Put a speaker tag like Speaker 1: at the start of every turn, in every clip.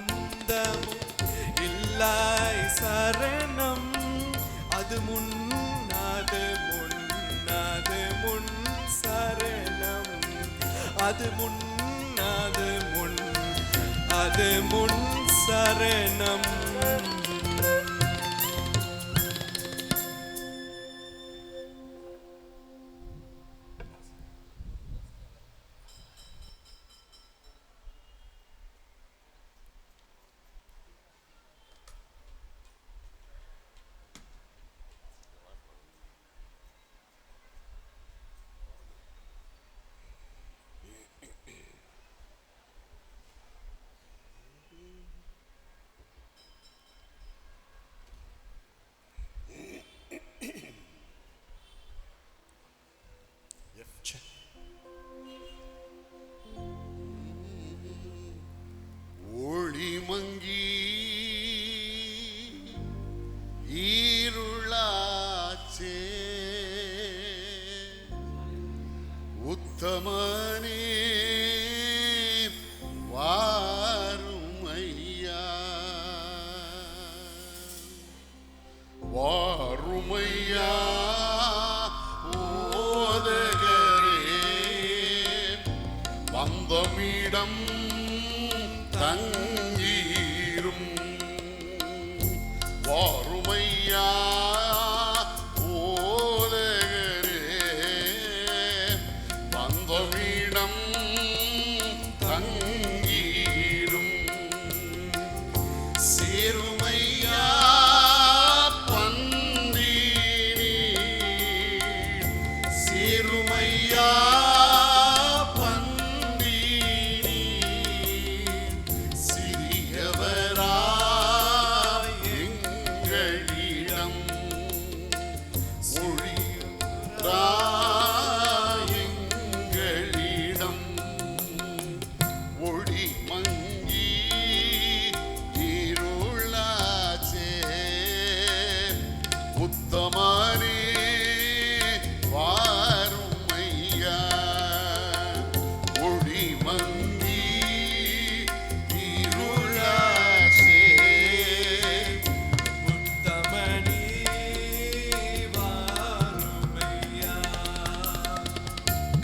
Speaker 1: அந்தமும் இல்லாய் சரணம். அது முன் அது முன் அது முன் சரணம். அது முன் அது முன் அது முன் சரணம்.
Speaker 2: ஒளிமங்கி ஈருளாச்சே உத்தமனே வாருமையா வாருமையா ஓதகரே வந்தமிடம் தங்கீரும் வாருமையா ஓதகரே வந்தமிடம் தங்கீரும் சேருமையா பந்தினி சேருமையா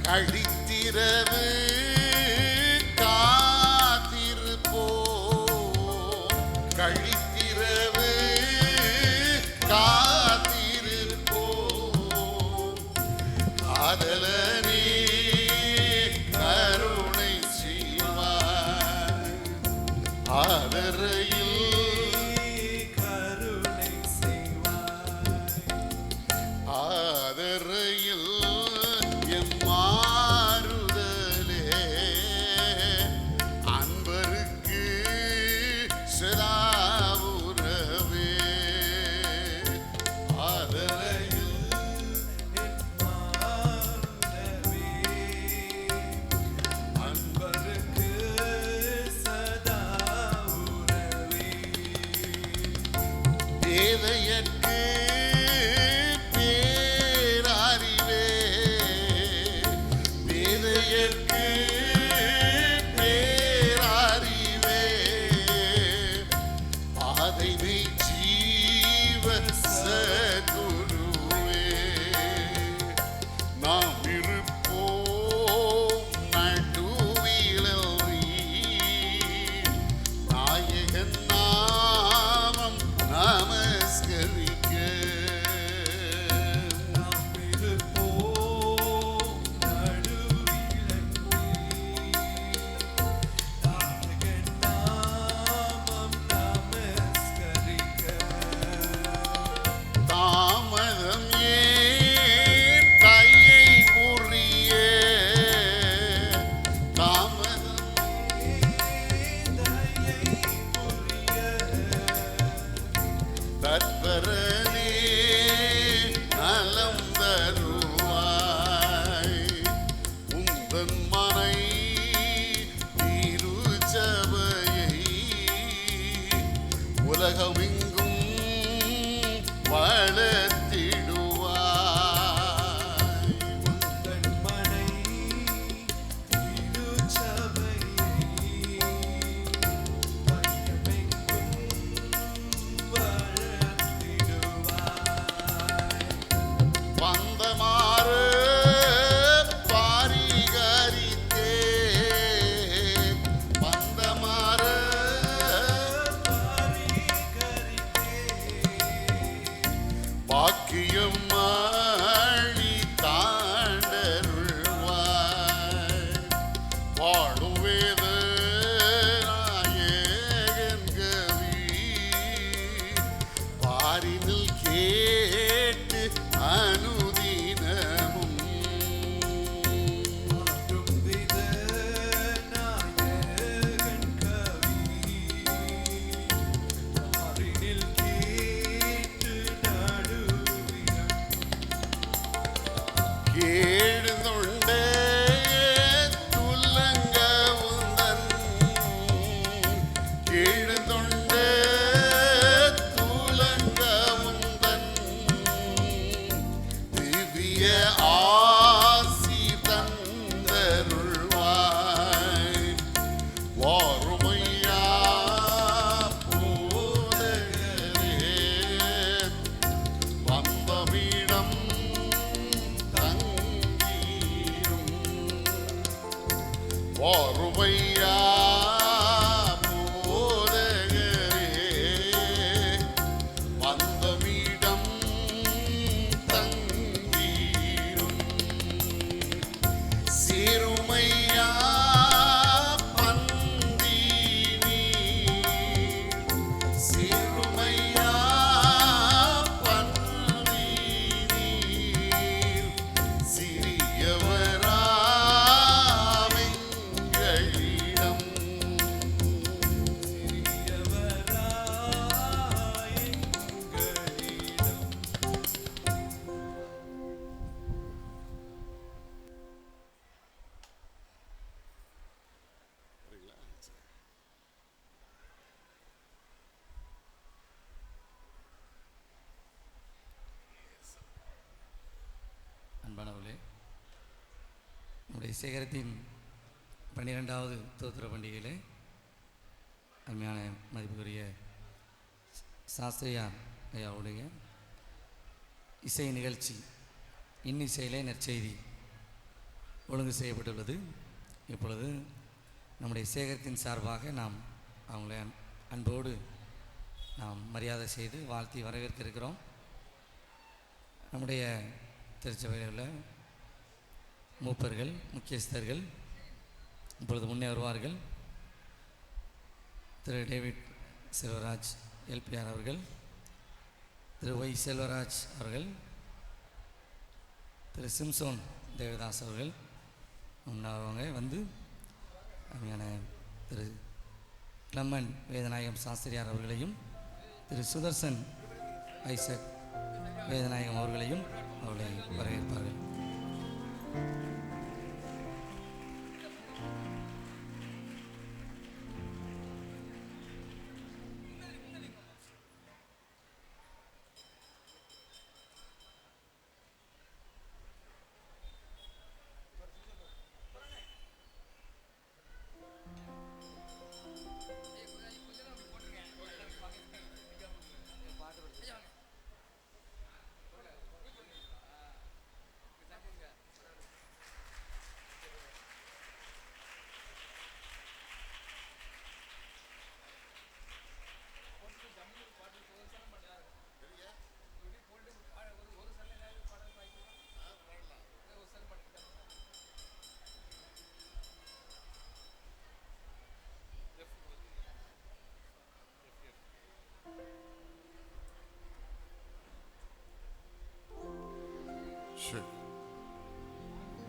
Speaker 2: கழித்திரவு காத்திருப்போம் கழித்திரவு காத்திருப்போம் காதலனே கருணை செய்வார் ஆதரையில்
Speaker 1: கருணை செய்வாய்
Speaker 2: ஆதரையில் மாறுதலே அன்பருக்கு சதாவுறவே ஆதரையில்
Speaker 1: அன்பருக்கு சதாவுறவே
Speaker 2: தேவையற்கு பேரறிவே பாதைவை ஜீவ சகுருவே நாம் இருப்போம் நடுவிலி நாயகன் நாமம் நமஸ்கரிக்க
Speaker 1: நாம் இருப்போம் நடுவிலங்கி நாயகன் நாமம் நமஸ்கரிக்க.
Speaker 2: தாமதம் ஏன் தையை புரிய தாமதம்
Speaker 1: தயை புரிய
Speaker 2: தத்பரனே நலம் தருவாய் உந்தன் மனை திருச்சபையை உலகமெங்கும் வளர்த்திடுவாய்
Speaker 1: உந்தன் மனை திருச்சபையை
Speaker 3: நம்முடைய சேகரத்தின் 12வது தோத்திர பண்டிகையில் அருமையான மதிப்புக்குரிய சாஸ்திரியார் ஐயாவுடைய இசை நிகழ்ச்சி இன்னிசையிலே நற்செய்தி ஒழுங்கு செய்யப்பட்டுள்ளது. இப்பொழுது நம்முடைய சேகரத்தின் சார்பாக நாம் அவங்களை அன்போடு நாம் மரியாதை செய்து வாழ்த்தி வரவேற்க இருக்கிறோம். நம்முடைய திருச்சபையில் உள்ள மூப்பர்கள், முக்கியஸ்தர்கள் இப்பொழுது முன்னே வருவார்கள். திரு டேவிட் செல்வராஜ் எல்பிஆர் அவர்கள், திரு ஒய் செல்வராஜ் அவர்கள், திரு சிம்சோன் தேவதாஸ் அவர்கள் முன்னவங்க வந்து அருமையான திரு கிளம்மன் வேதநாயகம் சாஸ்திரியார் அவர்களையும் திரு சுதர்சன் ஐசக் வேதநாயகம் அவர்களையும் அவர்களை வரவேற்பார்கள்.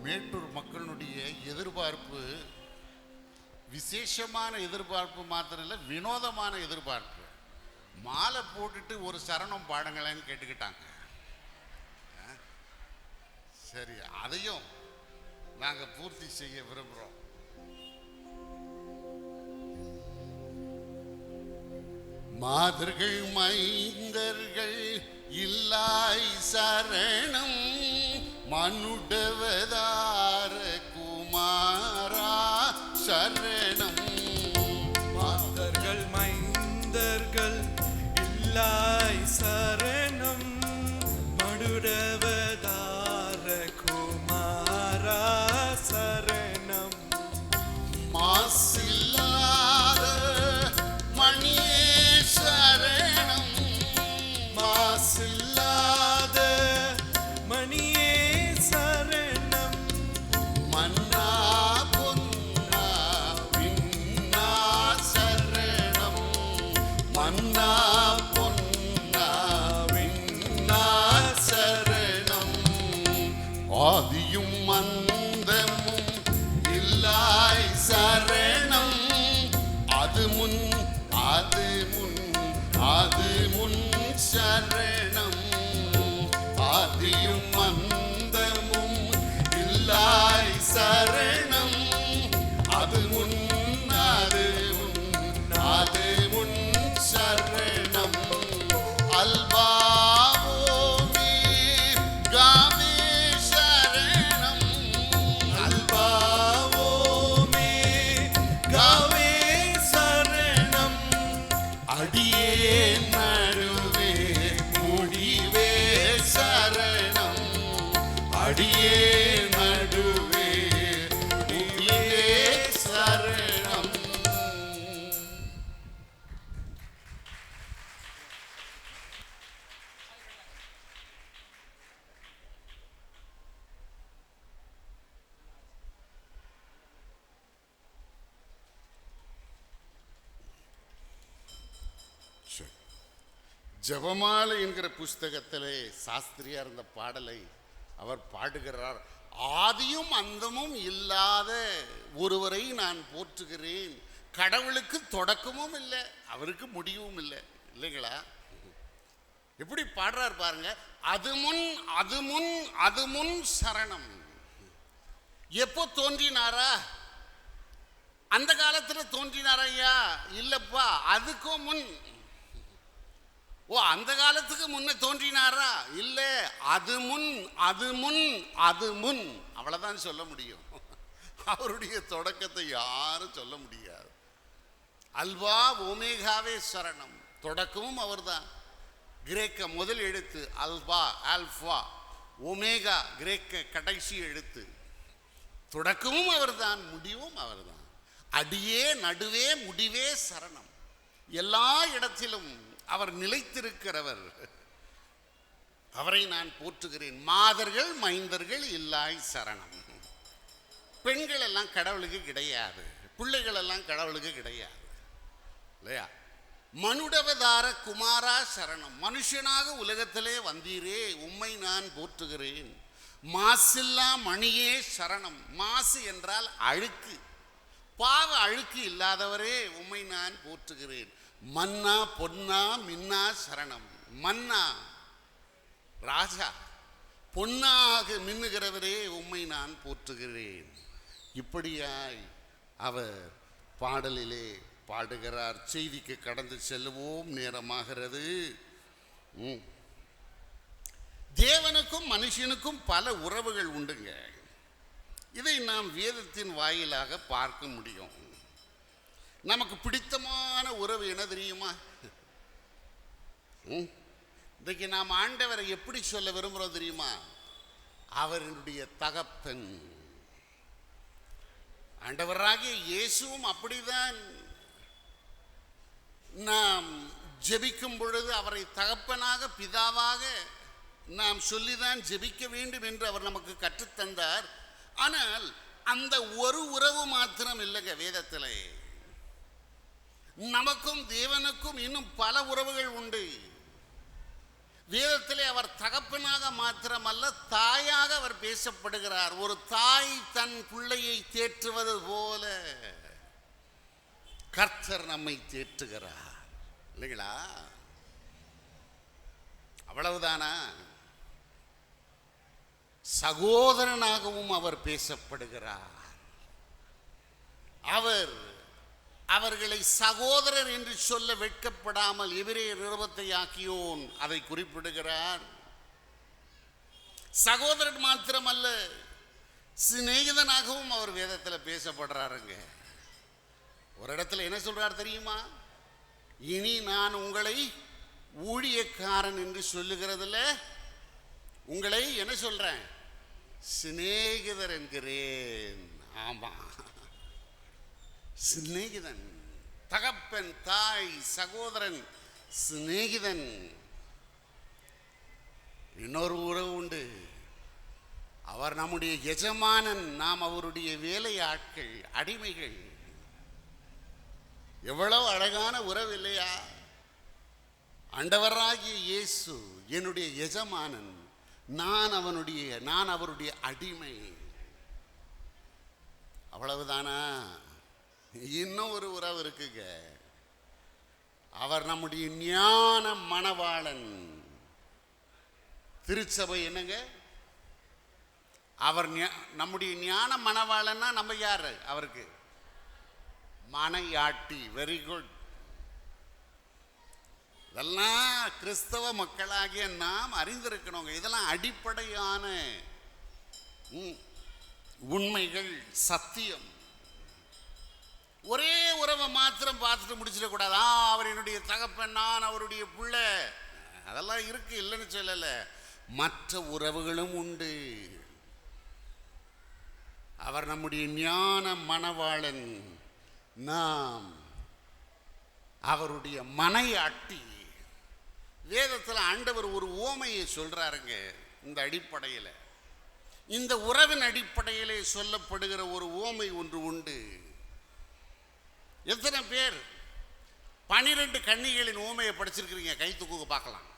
Speaker 2: மேட்டூர் மக்களுடைய எதிர்பார்ப்பு விசேஷமான எதிர்பார்ப்பு மாத்திரம் இல்லை, வினோதமான எதிர்பார்ப்பு. மாலை போட்டுட்டு ஒரு சரணம் பாடுங்களேன்னு கேட்டுக்கிட்டாங்க. சரி, அதையும் நாங்கள் பூர்த்தி செய்ய விரும்புகிறோம். மாதர்கள் மைந்தர்கள் இல்லாய் சரணம் மனுடவதார குமாரா சரணம்.
Speaker 1: மாதர்கள் மைந்தர்கள் இல்லாய் சரணம் மடுடவதார குமாரா சரணம்.
Speaker 2: மாசில்லாத மணியே சரணம்.
Speaker 1: மாசில்லாத மணியே சரணம்.
Speaker 2: மன்னா பொன்னா விண்ணா சரணம். மன்னா பொன்னா விண்ணா சரணம். ஆதியும் அந்தமும் இல்லாய் சரணம். அது முன் அது முன் அது முன் சரணம். ஆதியும் அந்தமும் இல்லாய் சரணம். அது முன் அது முன் அது முன் சரணம். அல்பாவோமே காவே சரணம்.
Speaker 1: அல்பாவோமே காவே சரணம்.
Speaker 2: அடியே நடுவே முடிவே சரணம். அடியே நடுவே முடிவே சரணம். ஜெபமாலை என்கிற புஸ்தகத்திலே சாஸ்திரியார் இந்த பாடலை அவர் பாடுகிறார். ஆதியும் அந்தமும் இல்லாத ஒருவரை நான் போற்றுகிறேன். கடவுளுக்கு தொடக்கமும் இல்லை, அவருக்கு முடிவும் இல்லை. இல்லைங்களா? எப்படி பாடுறார் பாருங்க. அது முன் அது முன் அது முன் சரணம். எப்போ தோன்றினாரா? அந்த காலத்துல தோன்றினாரா? ஐயா இல்லப்பா, அதுக்கும் முன். ஓ, அந்த காலத்துக்கு முன்ன தோன்றினாரா? இல்லை, அது முன் அது முன் அது முன். அவ்வளவுதான் சொல்ல முடியும். அவருடைய தொடக்கத்தை யாரும் சொல்ல முடியாது. அல்வா ஓமேகாவே சரணம், தொடக்கமும் அவர்தான். கிரேக்க முதல் எழுத்து அல்வா, ஆல்ஃபா. ஒமேகா கிரேக்க கடைசி எழுத்து. தொடக்கமும் அவர்தான், முடிவும் அவர்தான். அடியே நடுவே முடிவே சரணம். எல்லா இடத்திலும் அவர் நிலைத்திருக்கிறவர். அவரை நான் போற்றுகிறேன். மாதர்கள் மைந்தர்கள் இல்லாய் சரணம். பெண்கள் எல்லாம் கடவுளுக்கு கிடையாது, பிள்ளைகள் எல்லாம் கடவுளுக்கு கிடையாது இல்லையா? மனுடவதார குமாரா சரணம். மனுஷனாக உலகத்திலே வந்தீரே, உம்மை நான் போற்றுகிறேன். மாசில்லா மணியே சரணம். மாசு என்றால் அழுக்கு, பாவ அழுக்கு இல்லாதவரே உம்மை நான் போற்றுகிறேன். மன்னா பொன்னா மின்னா சரணம். மன்னா ராஜா, பொன்னாக மின்னுகிறவரே உம்மை நான் போற்றுகிறேன். இப்படியாய் அவர் பாடலிலே பாடுகிறார். செய்திக்கு கடந்து செல்லுவோம், நேரமாகிறது. தேவனுக்கும் மனுஷனுக்கும் பல உறவுகள் உண்டுங்க. இதை நாம் வேதத்தின் வாயிலாக பார்க்க முடியும். நமக்கு பிடித்தமான உறவு என்ன தெரியுமா? இன்றைக்கு நாம் ஆண்டவரை எப்படி சொல்ல விரும்புகிறோம் தெரியுமா? அவருடைய தகப்பன். ஆண்டவராகிய இயேசுவும் அப்படிதான். நாம் ஜெபிக்கும் பொழுது அவரை தகப்பனாக, பிதாவாக நாம் சொல்லிதான் ஜெபிக்க வேண்டும் என்று அவர் நமக்கு கற்றுத்தந்தார். ஆனால் அந்த ஒரு உறவு மாத்திரம் இல்லைங்க வேதத்திலே. நமக்கும் தேவனுக்கும் இன்னும் பல உறவுகள் உண்டு. வேதத்திலே அவர் தகப்பனாக மாத்திரமல்ல, தாயாக அவர் பேசப்படுகிறார். ஒரு தாய் தன் பிள்ளையை தேற்றுவது போல கர்த்தர் நம்மை தேற்றுகிறார் இல்லைங்களா? அவ்வளவுதானா? சகோதரனாகவும் அவர் பேசப்படுகிறார். அவர்களை சகோதரர் என்று சொல்ல வெட்கப்படாமல் எபிரேயர் நிருபத்தை ஆக்கியோன் அதை குறிப்பிடுகிறார். சகோதரன் மாத்திரமல்ல, சிநேகிதனாகவும் அவர் வேதத்தில் பேசப்படுறாருங்க. ஒரு இடத்துல என்ன சொல்றார் தெரியுமா? இனி நான் உங்களை ஊழியக்காரன் என்று சொல்லுகிறதுல உங்களை என்ன சொல்றேன்? சிநேகிதர் என்கிறேன். ஆமா, சிநேகிதன். தகப்பன், தாய், சகோதரன், சிநேகிதன். இன்னொரு உறவு உண்டு. அவர் நம்முடைய எஜமானன், நாம் அவருடைய வேலை ஆட்கள், அடிமைகள். எவ்வளவு அழகான உறவு இல்லையா? ஆண்டவராகிய இயேசு என்னுடைய எஜமானன், நான் அவருடைய அடிமை. அவ்வளவுதானா? இன்னும் ஒரு உறவு இருக்குங்க. அவர் நம்முடைய ஞான மணவாளன். திருச்சபை என்னங்க? அவர் நம்முடைய ஞான மணவாளன்னா நம்ம யாரு? அவருக்கு மனையாட்டி. Very good. இதெல்லாம் கிறிஸ்தவ மக்களாகிய நாம் அறிந்திருக்கணுங்க. இதெல்லாம் அடிப்படையான உண்மைகள், சத்தியம். ஒரே உறவை மாத்திரம் பார்த்துட்டு முடிச்சிடக்கூடாது. அவர் என்னுடைய தகப்பன், நான் அவருடைய பிள்ளை, அதெல்லாம் இருக்கு, இல்லைன்னு சொல்லல. மற்ற உறவுகளும் உண்டு. அவர் நம்முடைய ஞான மணவாளன், நாம் அவருடைய மனையாட்டி. வேதத்தில் ஆண்டவர் ஒரு உவமையை சொல்றாருங்க. இந்த அடிப்படையில், இந்த உறவின் அடிப்படையிலே சொல்லப்படுகிற ஒரு உவமை ஒன்று உண்டு. எத்தனை பேர் 12 கன்னிகளின் உவமையை படிச்சிருக்கிறீங்க? கை தூக்குங்க பார்க்கலாம்.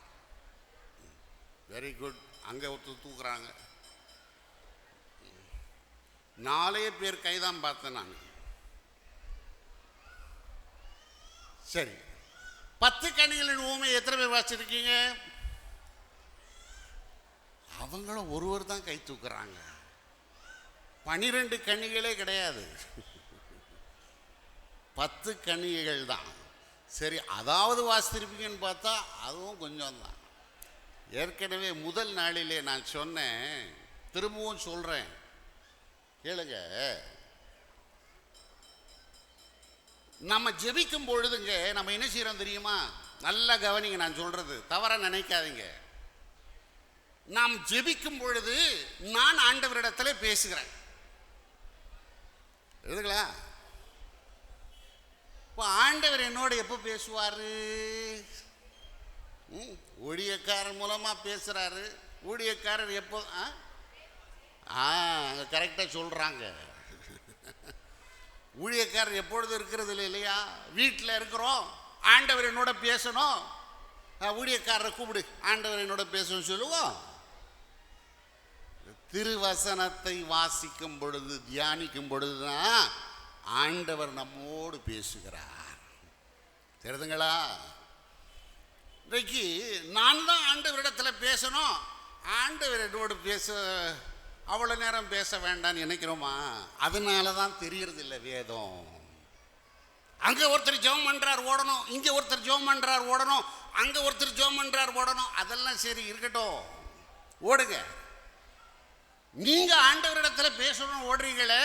Speaker 2: Very good. அங்கே ஒருத்தர் தூக்குறாங்க. 4 பேர் கைதான் பார்த்தேன் நான். சரி, 10 கன்னிகளின் உவமையை எத்தனை பேர் வாசிச்சிருக்கீங்க? அவங்களும் ஒருவர் தான் கை தூக்குறாங்க. 12 கன்னிகளே கிடையாது, 10 கன்னிகைகள் தான். சரி, அதாவது வாசித்திருப்பீங்கன்னு பார்த்தா அதுவும் கொஞ்சம் தான். ஏற்கனவே முதல் நாளிலே நான் சொன்னேன், திரும்பவும் சொல்கிறேன் கேளுங்க. நம்ம ஜெபிக்கும் பொழுதுங்க நம்ம என்ன செய்யறோம் தெரியுமா? நல்லா கவனிங்க, நான் சொல்றது தவற நினைக்காதீங்க. நாம் ஜெபிக்கும் பொழுது நான் ஆண்டவரிடத்துல பேசுகிறேன். எதுங்களா? இப்போ ஆண்டவர் என்னோட எப்போ பேசுவாரு? ஊழியக்காரர் மூலமா பேசுறாரு. ஊழியக்காரர் எப்போ? கரெக்டா சொல்றாங்க. ஊழியக்காரர் எப்பொழுது இருக்கிறது இல்லையா? வீட்டில் இருக்கிறோம், ஆண்டவர் என்னோட பேசணும், ஊழியக்காரரை கூப்பிடு, ஆண்டவர் என்னோட பேசணும் சொல்லுவோம். திருவசனத்தை வாசிக்கும் பொழுது, தியானிக்கும் பொழுதுதான் ஆண்டவர் நம்மோடு பேசுகிறார். தெரியுதுங்களா? இன்றைக்கு நான் தான் ஆண்டவரிடத்தில் பேசணும், ஆண்டவர் என்னோடு பேச அவ்வளோ நேரம் பேச வேண்டாம்னு நினைக்கிறோமா? அதனால தான் தெரியறதில்லை வேதம். அங்கே ஒருத்தர் ஜெபம் பண்ணுறார் ஓடணும், இங்கே ஒருத்தர் ஜெபம் பண்ணுறார் ஓடணும், அங்கே ஒருத்தர் ஜெபம் பண்ணுறார் ஓடணும். அதெல்லாம் சரி இருக்கட்டும், ஓடுங்க. நீங்கள் ஆண்டவரிடத்தில் பேசணும் ஓடுறீங்களே,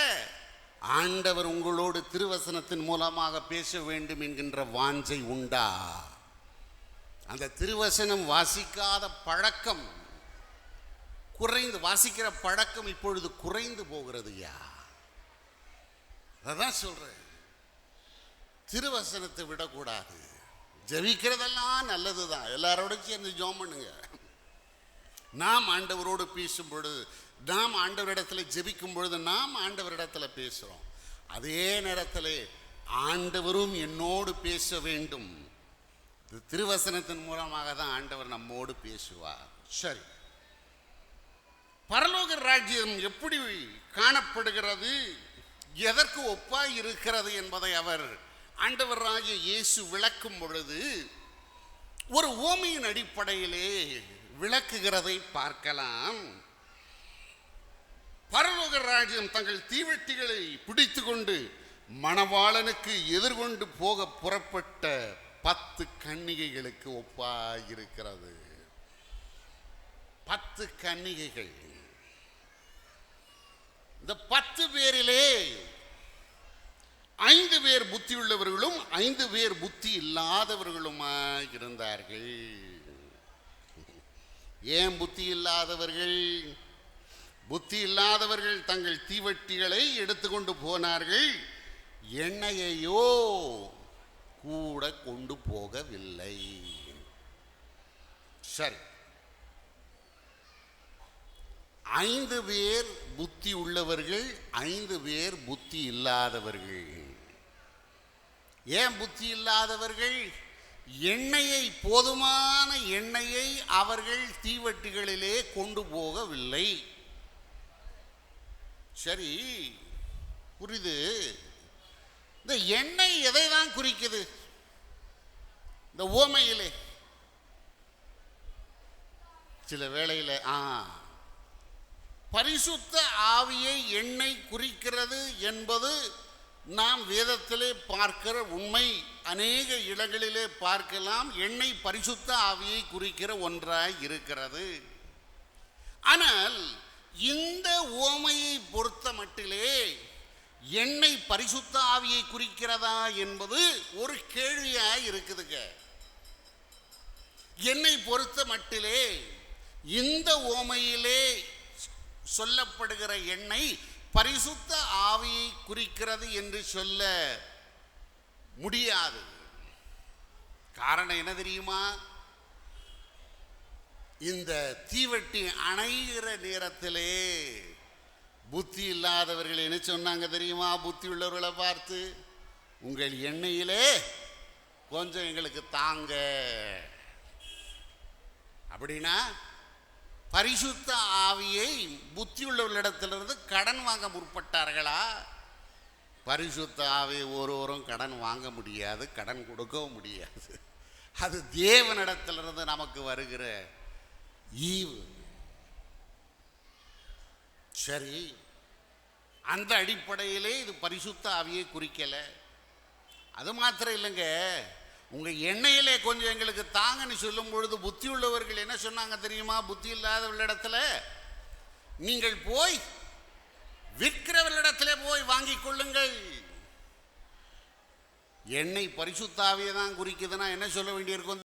Speaker 2: ஆண்டவர் உங்களோடு திருவசனத்தின் மூலமாக பேச வேண்டும் என்கின்ற வாஞ்சை உண்டா? அந்த திருவசனம் வாசிக்காத பழக்கம் குறைந்து, வாசிக்கிற பழக்கம் இப்பொழுது குறைந்து போகிறது. அதான் சொல்றேன், திருவசனத்தை விடக்கூடாது. ஜெபிக்கிறதெல்லாம் நல்லதுதான், எல்லாரோட சேர்ந்து ஜெபம் பண்ணுங்க. நாம் ஆண்டவரோடு பேசும் பொழுது, நாம் ஆண்டவரிடத்தில் ஜெபிக்கும் பொழுது நாம் ஆண்டவரிடத்தில் பேசுகிறோம். அதே நேரத்தில் ஆண்டவரும் என்னோடு பேச வேண்டும். திருவசனத்தின் மூலமாக தான் ஆண்டவர் நம்மோடு பேசுவார். சரி, பரலோக ராஜ்யம் எப்படி காணப்படுகிறது, எதற்கு ஒப்பாய் இருக்கிறது என்பதை அவர் ஆண்டவராகிய இயேசு விளக்கும் பொழுது ஒரு உவமையின் அடிப்படையிலே விளக்குகிறதை பார்க்கலாம். பரலோக ராஜ்யம் தங்கள் தீவெட்டிகளை பிடித்து கொண்டு மணவாளனுக்கு எதிர்கொண்டு போக புறப்பட்ட 10 கன்னிகைகளுக்கு ஒப்பாயிருக்கிறது. 10 கன்னிகைகள். இந்த 10 பேரிலே 5 பேர் புத்தி உள்ளவர்களும் 5 பேர் புத்தி இல்லாதவர்களுமாய் இருந்தார்கள். ஏன் புத்தி இல்லாதவர்கள்? புத்தி இல்லாதவர்கள் தங்கள் தீவட்டிகளை எடுத்துக்கொண்டு போனார்கள், எண்ணெயையோ கூட கொண்டு போகவில்லை. சரி, 5 பேர் புத்தி உள்ளவர்கள், 5 பேர் புத்தி இல்லாதவர்கள். ஏன் புத்தி இல்லாதவர்கள்? எண்ணெயை, போதுமான எண்ணெயை அவர்கள் தீவட்டிகளிலே கொண்டு போகவில்லை. சரி, புரியுது. இந்த எண்ணெய் எதை தான் குறிக்குது இந்த உவமையிலே? சில வேளையில் பரிசுத்த ஆவியை எண்ணெய் குறிக்கிறது என்பது நாம் வேதத்திலே பார்க்கிற உண்மை. அநேக இடங்களிலே பார்க்கலாம், எண்ணெய் பரிசுத்த ஆவியை குறிக்கிற ஒன்றாய் இருக்கிறது. ஆனால் இந்த உவமையை பொறுத்த மட்டிலே எண்ணெய் பரிசுத்த ஆவியை குறிக்கிறதா என்பது ஒரு கேள்வியாய் இருக்குதுங்க. என்னை பொறுத்த மட்டிலே இந்த உவமையிலே சொல்லப்படுகிற எண்ணெய் பரிசுத்த ஆவியை குறிக்கிறது என்று சொல்ல முடியாது. காரணம் என்ன தெரியுமா? இந்த தீவட்டி அணைகிற நேரத்திலே புத்தி இல்லாதவர்கள் என்ன சொன்னாங்க தெரியுமா? புத்தி உள்ளவர்களை பார்த்து, உங்கள் எண்ணெயிலே கொஞ்சம் எங்களுக்கு தாங்க. அப்படின்னா பரிசுத்த ஆவியை புத்தி உள்ளவர்களிடத்திலிருந்து கடன் வாங்க முற்பட்டார்களா? பரிசுத்த ஆவியை ஒருவரும் கடன் வாங்க முடியாது, கடன் கொடுக்கவும் முடியாது. அது தேவனிடத்திலிருந்து நமக்கு வருகிற ஈவு. சரி, அந்த அடிப்படையிலே இது பரிசுத்த ஆவியை குறிக்கலை. அது மாத்திரம் இல்லைங்க, உங்கள் எண்ணெயிலே கொஞ்சம் எங்களுக்கு தாங்கன்னு சொல்லும் பொழுது புத்தி உள்ளவர்கள் என்ன சொன்னாங்க தெரியுமா? புத்தி இல்லாதவர்களிடத்துல, நீங்கள் போய் விற்கிறவர்களிடத்துல போய் வாங்கிக் கொள்ளுங்கள். எண்ணெய் பரிசுத்தாவியை தான் குறிக்குதுன்னா என்ன சொல்ல வேண்டியிருக்கும்?